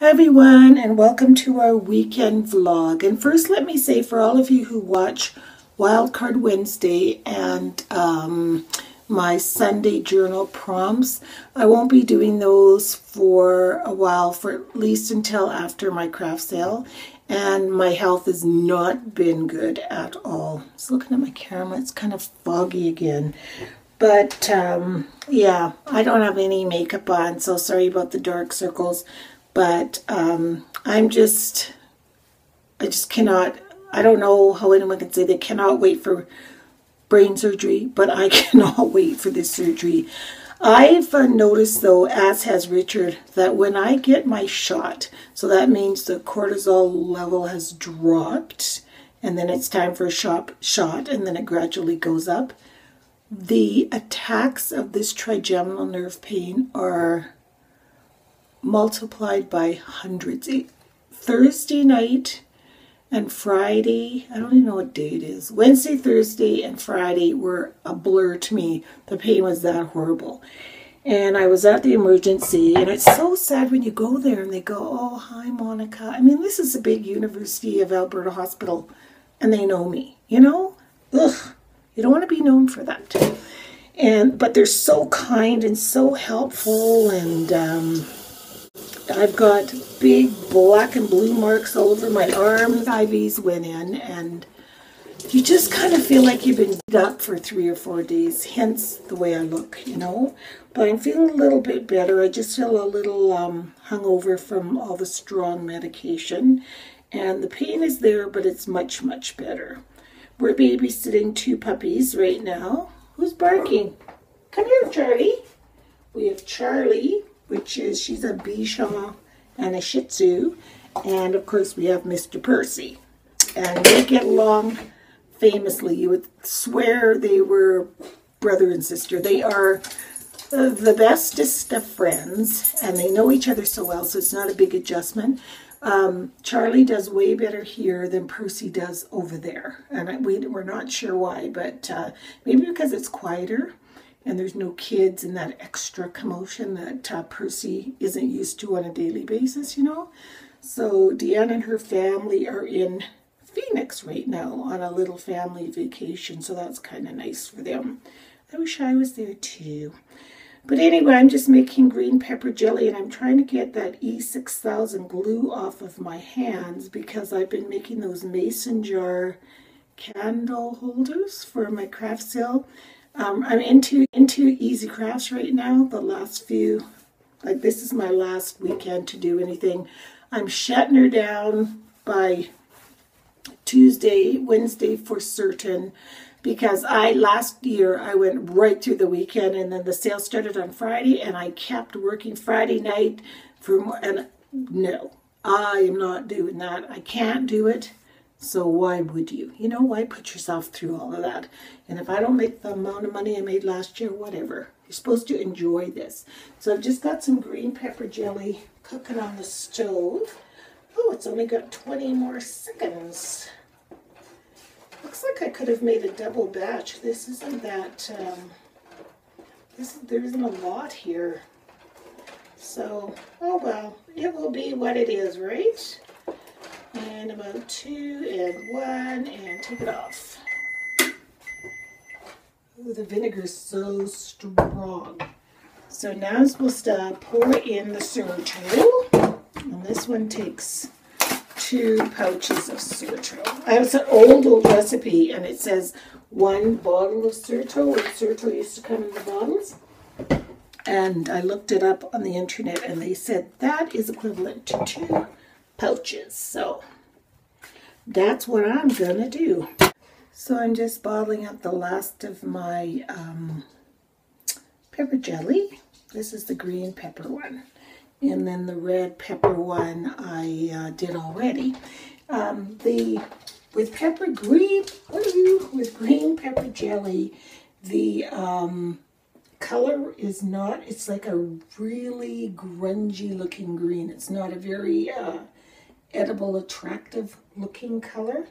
Hi everyone, and welcome to our weekend vlog. And first, let me say, for all of you who watch Wildcard Wednesday and my Sunday journal prompts, I won't be doing those for a while, for at least until after my craft sale. And my health has not been good at all. Just looking at my camera, it's kind of foggy again. But yeah, I don't have any makeup on, so sorry about the dark circles. But I just cannot, I don't know how anyone can say they cannot wait for brain surgery, but I cannot wait for this surgery. I've noticed, though, as has Richard, that when I get my shot, so that means the cortisol level has dropped, and then it's time for a shot, and then it gradually goes up. The attacks of this trigeminal nerve pain are multiplied by hundreds. Thursday night and Friday, I don't even know what day it is. Wednesday, Thursday, and Friday were a blur to me. The pain was that horrible. And I was at the emergency, and it's so sad when you go there and they go, "Oh, hi, Monica." I mean, this is a big University of Alberta hospital, and they know me, you know? Ugh, you don't want to be known for that. But they're so kind and so helpful, and I've got big black and blue marks all over my arms. IVs went in, and you just kind of feel like you've been beat up for 3 or 4 days, hence the way I look, you know. But I'm feeling a little bit better. I just feel a little hungover from all the strong medication, and the pain is there, but it's much, much better. We're babysitting 2 puppies right now. Who's barking? Come here, Charlie. We have Charlie, she's a Bichon and a Shih Tzu, and of course we have Mr. Percy, and they get along famously. You would swear they were brother and sister. They are the bestest of friends, and they know each other so well, so it's not a big adjustment. Charlie does way better here than Percy does over there, and we're not sure why, but maybe because it's quieter and there's no kids and that extra commotion that Percy isn't used to on a daily basis, you know. So Deanne and her family are in Phoenix right now on a little family vacation, so that's kind of nice for them. I wish I was there too. But anyway, I'm just making green pepper jelly, and I'm trying to get that E6000 glue off of my hands because I've been making those mason jar candle holders for my craft sale. I'm into easy crafts right now. The last few, like this is my last weekend to do anything. I'm shutting her down by Wednesday for certain, because last year I went right through the weekend, and then the sale started on Friday, and I kept working Friday night for more. And no, I am not doing that. I can't do it. So why would you? You know, why put yourself through all of that? And if I don't make the amount of money I made last year, whatever. You're supposed to enjoy this. So I've just got some green pepper jelly cooking on the stove. Oh, it's only got 20 more seconds. Looks like I could have made a double batch. This isn't that, there isn't a lot here. So, oh well, it will be what it is, right? And about 2 and 1 and take it off. Ooh, the vinegar is so strong. So now I'm supposed to pour in the Surto, and this one takes 2 pouches of Surto. I have an old recipe, and it says 1 bottle of Surto, when Surto used to come in the bottles. And I looked it up on the internet, and they said that is equivalent to 2 pouches. So that's what I'm gonna do. So I'm just bottling up the last of my pepper jelly. This is the green pepper one, and then the red pepper one I did already. With green pepper jelly, the color is not, it's like a really grungy looking green. It's not a very edible, attractive looking color.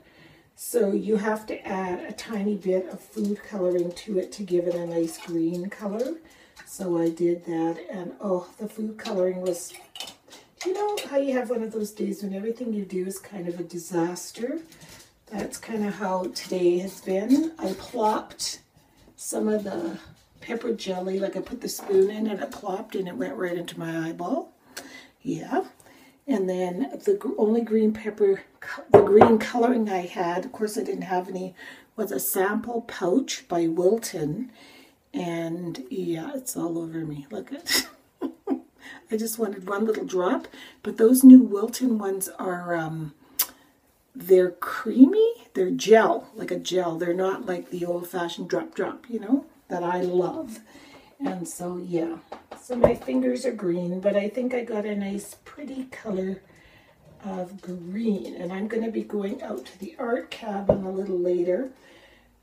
So you have to add a tiny bit of food coloring to it to give it a nice green color. So I did that, and oh, the food coloring was You know how you have one of those days when everything you do is kind of a disaster? That's kind of how today has been. I plopped some of the pepper jelly, like I put the spoon in and it plopped and it went right into my eyeball. Yeah. And then the only green pepper, the green coloring I had, of course I didn't have any, was a sample pouch by Wilton. And yeah, it's all over me. Look at I just wanted one little drop, but those new Wilton ones are, they're creamy. They're gel, like a gel. They're not like the old-fashioned drop, you know, that I love. And so, yeah. So my fingers are green, but I think I got a nice, pretty color of green. And I'm going to be going out to the art cabin a little later.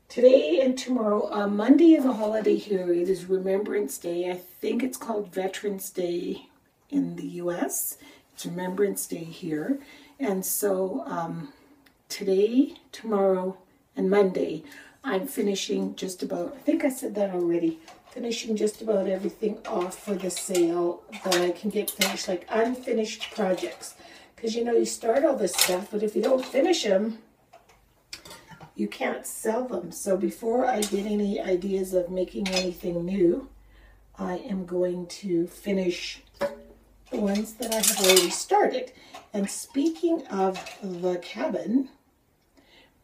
Today and tomorrow, Monday is a holiday here. It is Remembrance Day. I think it's called Veterans Day in the U.S. It's Remembrance Day here. And so today, tomorrow, and Monday, I'm finishing just about, I think I said that already, finishing just about everything off for the sale that I can get finished, like unfinished projects. Because, you know, you start all this stuff, but if you don't finish them, you can't sell them. So before I get any ideas of making anything new, I am going to finish the ones that I have already started. And speaking of the cabin,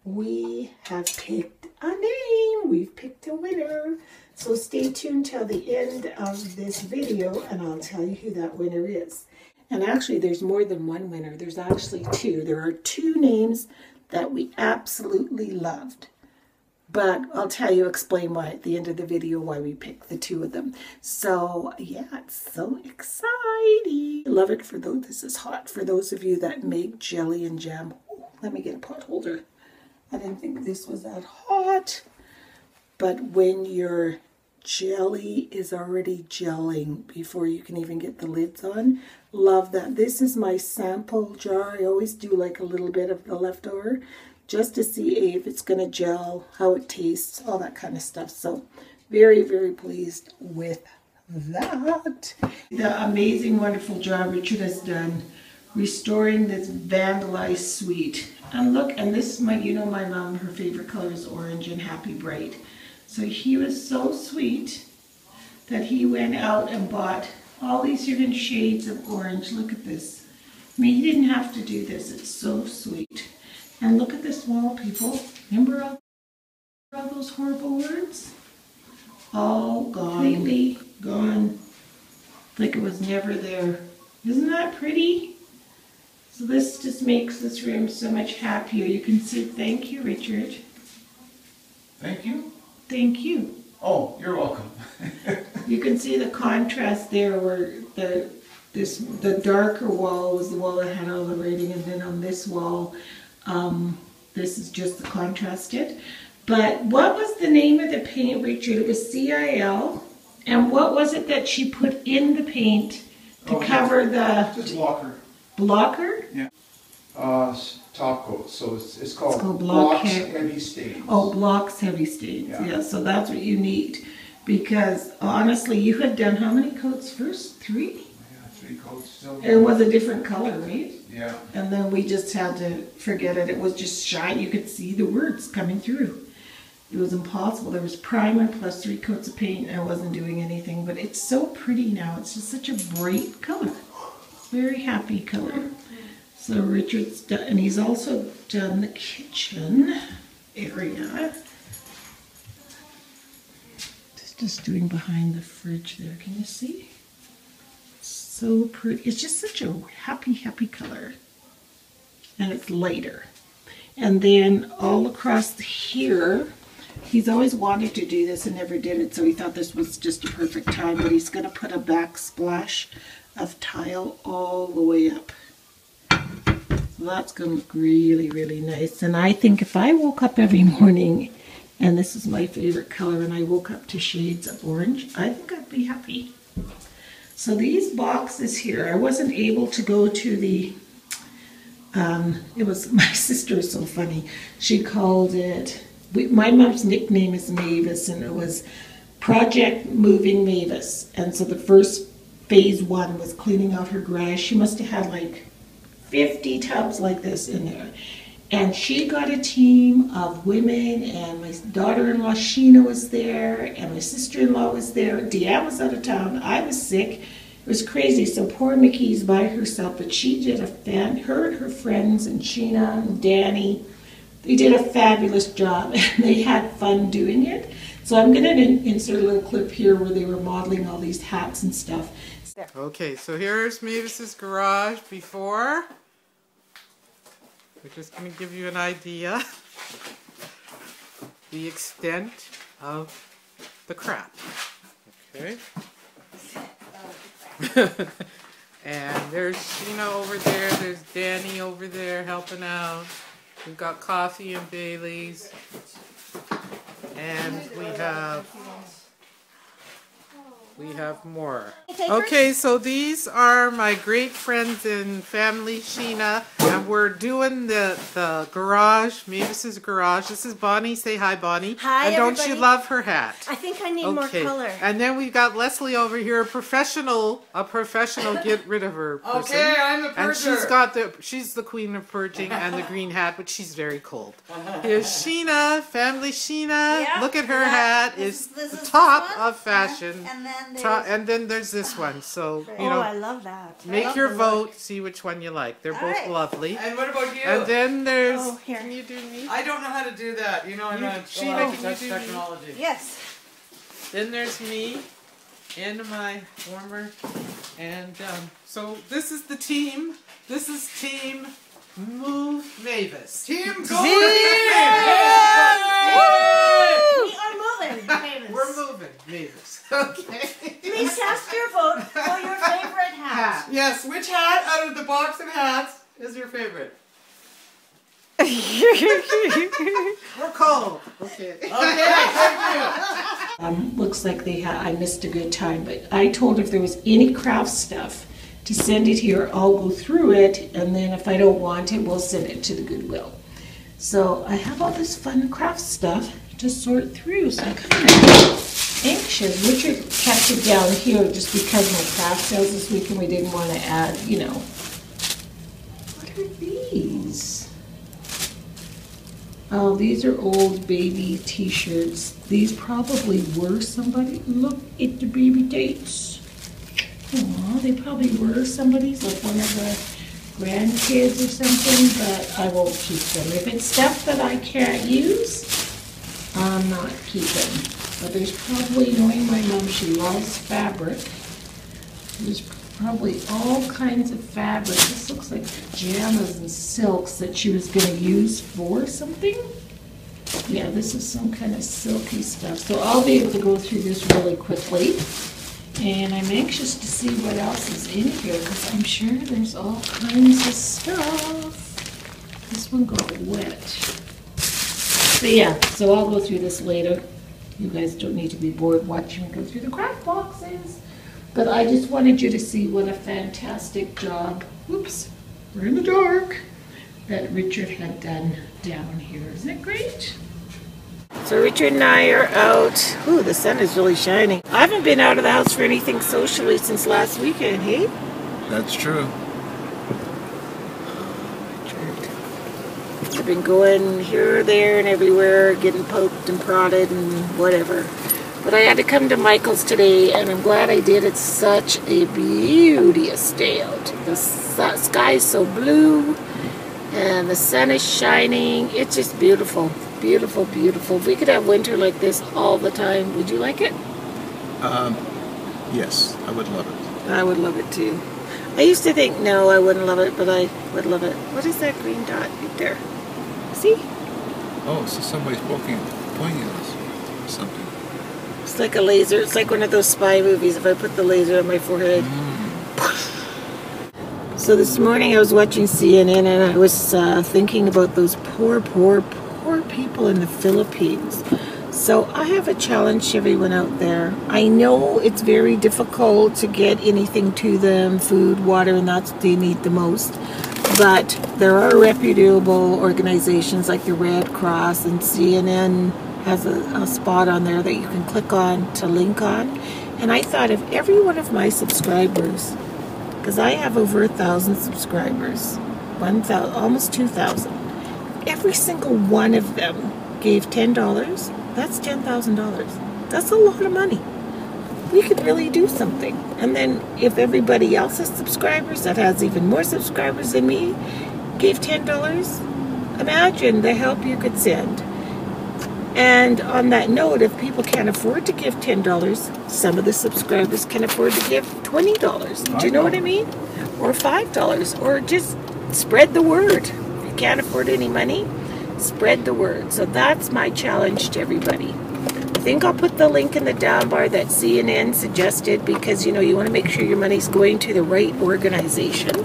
we have picked a name. We've picked a winner. So stay tuned till the end of this video and I'll tell you who that winner is. And actually there's more than one winner. There's actually two. There are two names that we absolutely loved. But I'll tell you, explain why at the end of the video, why we picked the two of them. So yeah, it's so exciting. Love it for those, this is hot, for those of you that make jelly and jam. Oh, let me get a pot holder. I didn't think this was that hot. But when your jelly is already gelling before you can even get the lids on, love that. This is my sample jar. I always do like a little bit of the leftover just to see if it's going to gel, how it tastes, all that kind of stuff. So very, very pleased with that. The amazing, wonderful job Richard has done restoring this vandalized suite. And look, and this is my, you know my mom, her favorite color is orange and happy bright. So he was so sweet that he went out and bought all these different shades of orange. Look at this. I mean, he didn't have to do this. It's so sweet. And look at this wall, people. Remember all those horrible words? All gone. Completely gone. Like it was never there. Isn't that pretty? So this just makes this room so much happier. You can see, thank you, Richard. Thank you. Thank you. Oh, you're welcome. You can see the contrast there where the darker wall was the wall that had all the writing, and then on this wall, this is just the contrasted. But what was the name of the paint, Richard? It was CIL. And what was it that she put in the paint to cover the... Just blocker. Blocker? Yeah. Top coat. So it's called Block Heavy Stains. Oh, Block's Heavy Stains. Yeah, so that's what you need. Because honestly, you had done how many coats first? 3? Yeah, 3 coats still. It was a different color, right? Yeah. And then we just had to forget it. It was just shiny. You could see the words coming through. It was impossible. There was primer plus 3 coats of paint and I wasn't doing anything. But it's so pretty now. It's just such a bright color. Very happy color. So Richard's done, and he's also done the kitchen area. Just doing behind the fridge there. Can you see? So pretty. It's just such a happy, happy color. And it's lighter. And then all across here, he's always wanted to do this and never did it, so he thought this was just a perfect time, but he's going to put a backsplash of tile all the way up. So that's going to look really, really nice. And I think if I woke up every morning, and this is my favorite color, and I woke up to shades of orange, I think I'd be happy. So these boxes here, I wasn't able to go to the, it was, my sister is so funny. She called it, my mom's nickname is Mavis, and it was Project Moving Mavis. And so the first phase 1 was cleaning out her garage. She must have had like 50 tubs like this in there. And she got a team of women, and my daughter-in-law Sheena was there, and my sister-in-law was there. Deanne was out of town. I was sick. It was crazy. So poor Mickey's by herself, but she did her and her friends and Sheena and Danny, they did a fabulous job, and they had fun doing it. So I'm going to insert a little clip here where they were modeling all these hats and stuff. Okay, so here's Mavis's garage before. We're just going to give you an idea the extent of the crap. Okay. And there's Sheena over there, there's Danny over there helping out. We've got coffee and Bailey's. And we have more. Okay, so these are my great friends and family, Sheena, and we're doing the garage, Mavis's garage. This is Bonnie. Say hi, Bonnie. Hi, and don't everybody. you love her hat? I think I need more color. And then we've got Leslie over here, a professional get rid of her person. Okay, I'm the purger. And she's the queen of purging and the green hat, but she's very cold. Here's Sheena, family Sheena. Yep, Look at her hat. This is the top of fashion. And then there's this one. So, you know, I love that. make your vote, see which one you like. They're both lovely. And what about you? And then there's... here. Can you do me? I don't know how to do that. You know, I'm not Sheena, can you do technology. Yes. Then there's me in my warmer. And so this is the team. This is Team Move Mavis. Team Go! We are moving, Mavis. We're moving, Mavis. Okay. Please cast your vote for your favorite hat. Yes, which hat out of the box of hats is your favorite? We're cold. Okay. Okay, thank you. Looks like I missed a good time, but I told her if there was any craft stuff to send it here. I'll go through it, and then if I don't want it, we'll send it to the Goodwill. So I have all this fun craft stuff to sort through, so I'm kind of anxious. Richard kept it down here just because my craft sales this week, and we didn't want to add, you know. What are these? Oh, these are old baby t-shirts. These probably were somebody. Look at the baby dates. Oh, they probably were somebody's, like one of the grandkids or something, but I won't keep them. If it's stuff that I can't use, I'm not keeping. But there's probably, knowing my mom, she loves fabric. There's probably all kinds of fabric. This looks like pajamas and silks that she was going to use for something. Yeah, this is some kind of silky stuff. So I'll be able to go through this really quickly. And I'm anxious to see what else is in here, because I'm sure there's all kinds of stuff. This one got wet. But yeah, so I'll go through this later. You guys don't need to be bored watching me go through the craft boxes. But I just wanted you to see what a fantastic job, whoops, we're in the dark, that Richard had done down here. Isn't it great? So Richard and I are out. Ooh, the sun is really shining. I haven't been out of the house for anything socially since last weekend, hey? That's true. I've been going here, there, and everywhere, getting poked and prodded and whatever. But I had to come to Michael's today, and I'm glad I did. It's such a beauteous day out. The sky is so blue, and the sun is shining. It's just beautiful, beautiful, beautiful. If we could have winter like this all the time, would you like it? Yes, I would love it. I would love it too. I used to think, no, I wouldn't love it, but I would love it. What is that green dot right there? See? Oh, so somebody's pointing at us or something. It's like a laser. It's like one of those spy movies. If I put the laser on my forehead. So this morning I was watching CNN, and I was thinking about those poor people in the Philippines. So I have a challenge to everyone out there. I know it's very difficult to get anything to them, food, water, and that's what they need the most. But there are reputable organizations like the Red Cross, and CNN has a spot on there that you can click on to link on. And I thought if every one of my subscribers, because I have over 1,000 subscribers, 1,000, almost 2,000, every single one of them gave $10, that's $10,000. That's a lot of money. We could really do something. And then if everybody else's subscribers that has even more subscribers than me gave $10, imagine the help you could send. And on that note, if people can't afford to give $10, some of the subscribers can afford to give $20. Do you know what I mean? Or $5, or just spread the word. If you can't afford any money, spread the word. So that's my challenge to everybody. I think I'll put the link in the down bar that CNN suggested, because you know you want to make sure your money's going to the right organization,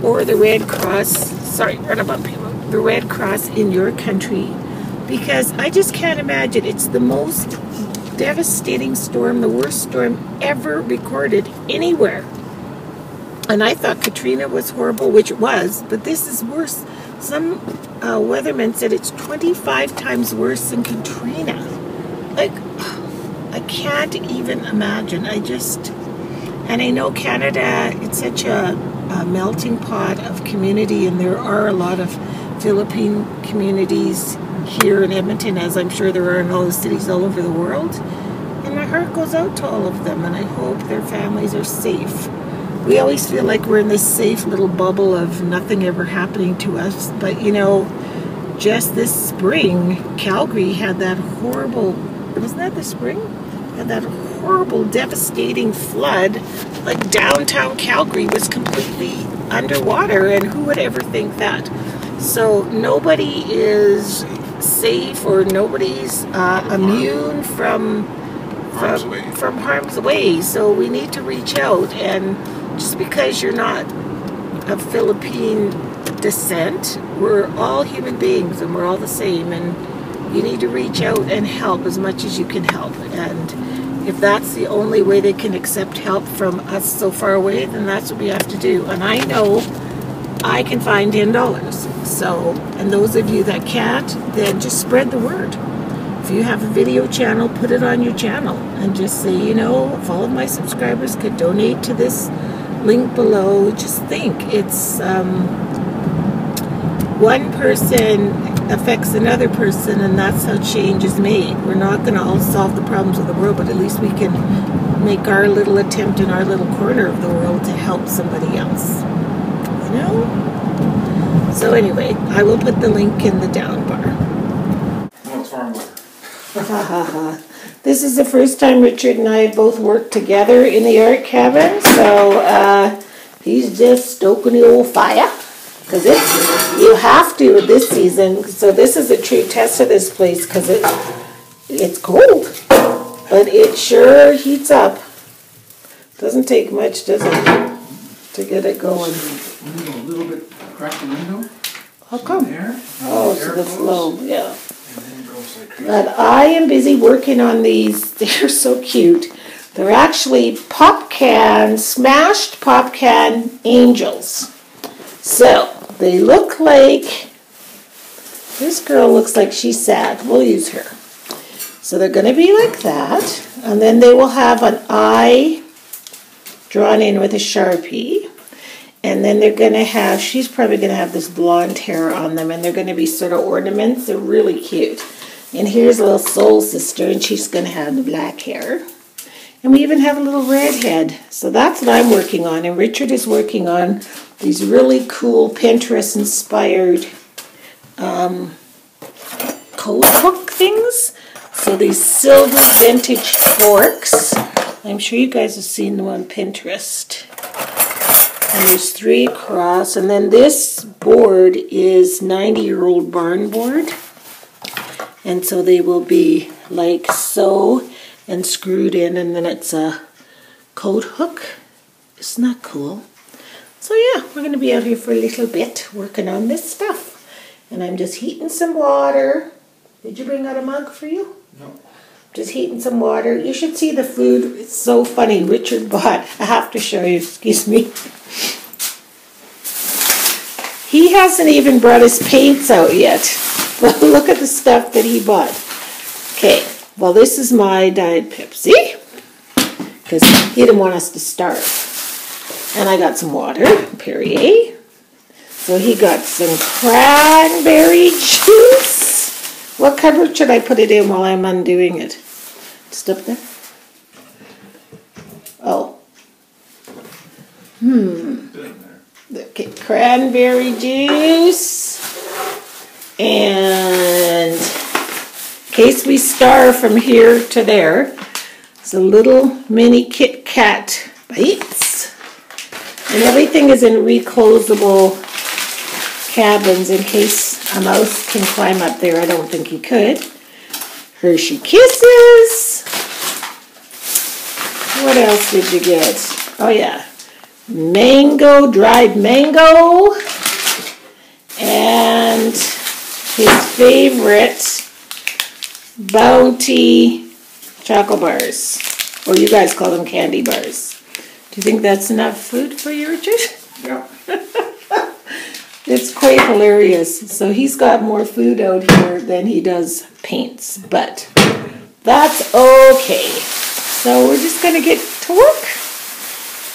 or the Red Cross. Sorry, the Red Cross in your country, because I just can't imagine. It's the most devastating storm, the worst storm ever recorded anywhere. And I thought Katrina was horrible, which it was, but this is worse. Some weathermen said it's 25 times worse than Katrina. Like, I can't even imagine. And I know Canada, it's such a melting pot of community, and there are a lot of Philippine communities here in Edmonton, as I'm sure there are in all the cities all over the world. And my heart goes out to all of them, and I hope their families are safe. We always feel like we're in this safe little bubble of nothing ever happening to us. But, you know, just this spring, Calgary had that horrible, wasn't that the spring? Had that horrible, devastating flood. Like downtown Calgary was completely underwater, and who would ever think that? So nobody is safe, or nobody's immune from harm's way. So we need to reach out, and just because you're not of Philippine descent, we're all human beings and we're all the same, and you need to reach out and help as much as you can help. And if that's the only way they can accept help from us so far away, then that's what we have to do. And I know I can find $10. So, and those of you that can't, then just spread the word. If you have a video channel, put it on your channel and just say, you know, if all of my subscribers could donate to this link below, just think it's one person affects another person, and that's how change is made. We're not going to all solve the problems of the world, but at least we can make our little attempt in our little corner of the world to help somebody else. You know? So anyway, I will put the link in the down bar. No, it's farm water. This is the first time Richard and I both worked together in the art cabin, so he's just stoking the old fire, because you have to with this season. So this is a true test of this place, because it's cold, but it sure heats up. Doesn't take much, does it, to get it going? We need a little bit crack the window. How come? Oh, so the flow, yeah. And then it goes like crazy. But I am busy working on these. They're so cute. They're actually smashed pop can angels. So they look like, this girl looks like she's sad. We'll use her. So they're going to be like that. And then they will have an eye drawn in with a Sharpie. And then they're going to have, she's probably going to have this blonde hair on them, and they're going to be sort of ornaments. They're really cute. And here's a little soul sister, and she's going to have the black hair. And we even have a little red head. So that's what I'm working on. And Richard is working on these really cool Pinterest-inspired coat hook things. So these silver vintage forks. I'm sure you guys have seen them on Pinterest. And there's 3 across. And then this board is 90-year-old barn board. And so they will be like so and screwed in. And then it's a coat hook. Isn't that cool? So yeah, we're going to be out here for a little bit working on this stuff. And I'm just heating some water. Did you bring out a mug for you? No. Just heating some water. You should see the food. It's so funny. Richard bought, I have to show you, excuse me. He hasn't even brought his paints out yet. But look at the stuff that he bought. Okay, well this is my Diet Pepsi. because he didn't want us to starve. And I got some water, Perrier. So he got some cranberry juice. What cupboard should I put it in while I'm undoing it? Just up there? Oh. Okay, cranberry juice. And in case we starve from here to there, it's a little mini Kit Kat bites. And everything is in reclosable cabins in case a mouse can climb up there. I don't think he could. Hershey Kisses. What else did you get? Oh yeah. Mango, dried mango. And his favorite Bounty chocolate bars. Or you guys call them candy bars. Do you think that's enough food for you, Richard? Yeah. It's quite hilarious. So he's got more food out here than he does paints, but that's okay. So we're just going to get to work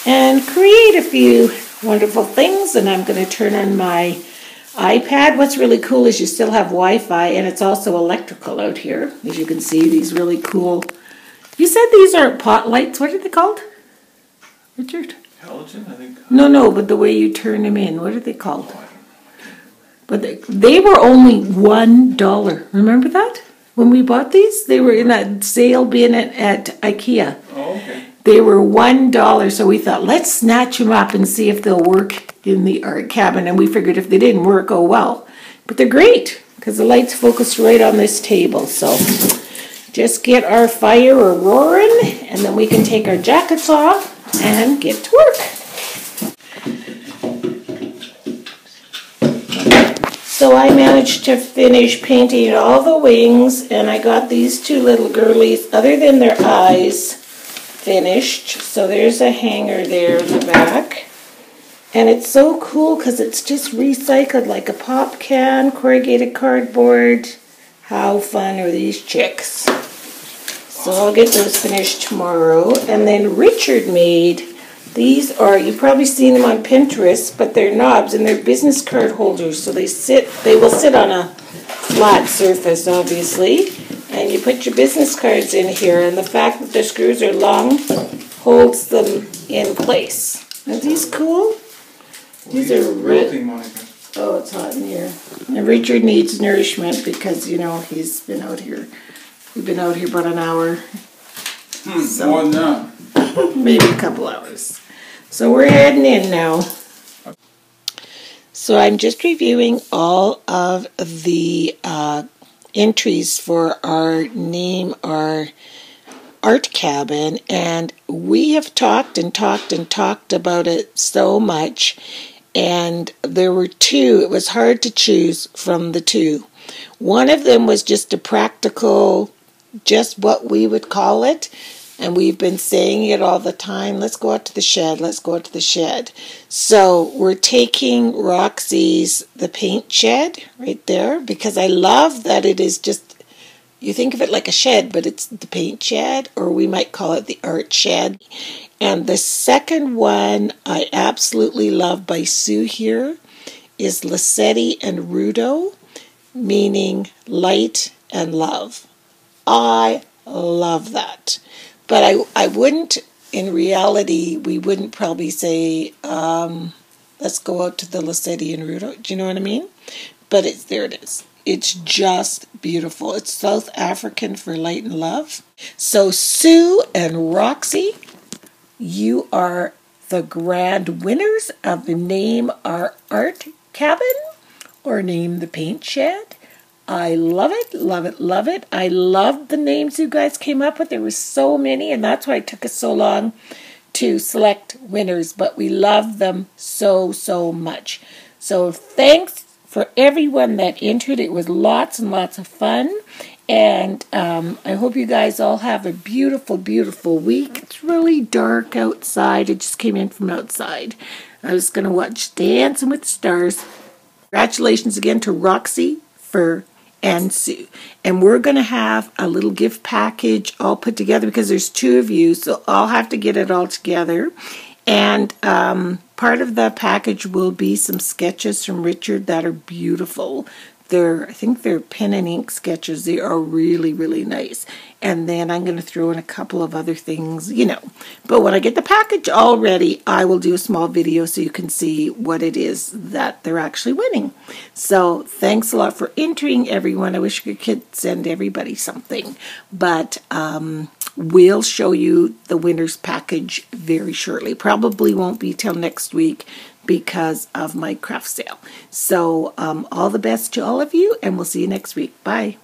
and create a few wonderful things, and I'm going to turn on my iPad. What's really cool is you still have Wi-Fi, and it's also electrical out here. As you can see, these really cool. You said these aren't pot lights. What are they called, Richard? Halogen, I think. No, but the way you turn them in. What are they called? But they were only $1. Remember that? When we bought these? They were in that sale bin at IKEA. Oh, okay. They were $1, so we thought, let's snatch them up and see if they'll work in the art cabin. And we figured if they didn't work, oh well. But they're great, because the light's focused right on this table. So just get our fire roaring, and then we can take our jackets off and get to work. So I managed to finish painting all the wings, and I got these two little girlies, other than their eyes, finished. So there's a hanger there in the back. And it's so cool because it's just recycled like a pop can, corrugated cardboard. How fun are these chicks? So I'll get those finished tomorrow. And then Richard made, these are, you've probably seen them on Pinterest, but they're knobs and they're business card holders. So they will sit on a flat surface, obviously. And you put your business cards in here, and the fact that the screws are long holds them in place. Aren't these cool? These are Wilting, Monica. Oh, it's hot in here. And Richard needs nourishment because, you know, he's been out here. We've been out here about an hour. So, More than that. maybe a couple hours. So we're heading in now. So I'm just reviewing all of the entries for our art cabin, and we have talked about it so much, and there were two. It was hard to choose from the two. One of them was just a practical, just what we would call it, and we've been saying it all the time, let's go out to the shed, let's go out to the shed. So we're taking Roxy's The Paint Shed right there, because I love that it is just, you think of it like a shed, but it's the paint shed, or we might call it the art shed. And the second one I absolutely love by Sue here is Lassetti and Rudo, meaning light and love. I love that. But I wouldn't, in reality, we wouldn't probably say, let's go out to the Lassetti and Rudo. Do you know what I mean? But there it is. It's just beautiful. It's South African for light and love. So Sue and Roxy, you are the grand winners of the Name Our Art Cabin, or Name the Paint Shed. I love it, love it, love it. I love the names you guys came up with. There were so many, and that's why it took us so long to select winners. But we love them so, so much. So thanks for everyone that entered. It was lots and lots of fun. And I hope you guys all have a beautiful, beautiful week. It's really dark outside. I just came in from outside. I was going to watch Dancing with the Stars. Congratulations again to Roxy for and Sue. And we're going to have a little gift package all put together because there's 2 of you, so I'll have to get it all together. And part of the package will be some sketches from Richard that are beautiful. I think they're pen and ink sketches. They are really, really nice. And then I'm going to throw in a couple of other things, you know. But when I get the package all ready, I will do a small video so you can see what it is that they're actually winning. So thanks a lot for entering, everyone. I wish we could send everybody something. But we'll show you the winner's package very shortly. Probably won't be till next week because of my craft sale. So all the best to all of you, and we'll see you next week. Bye.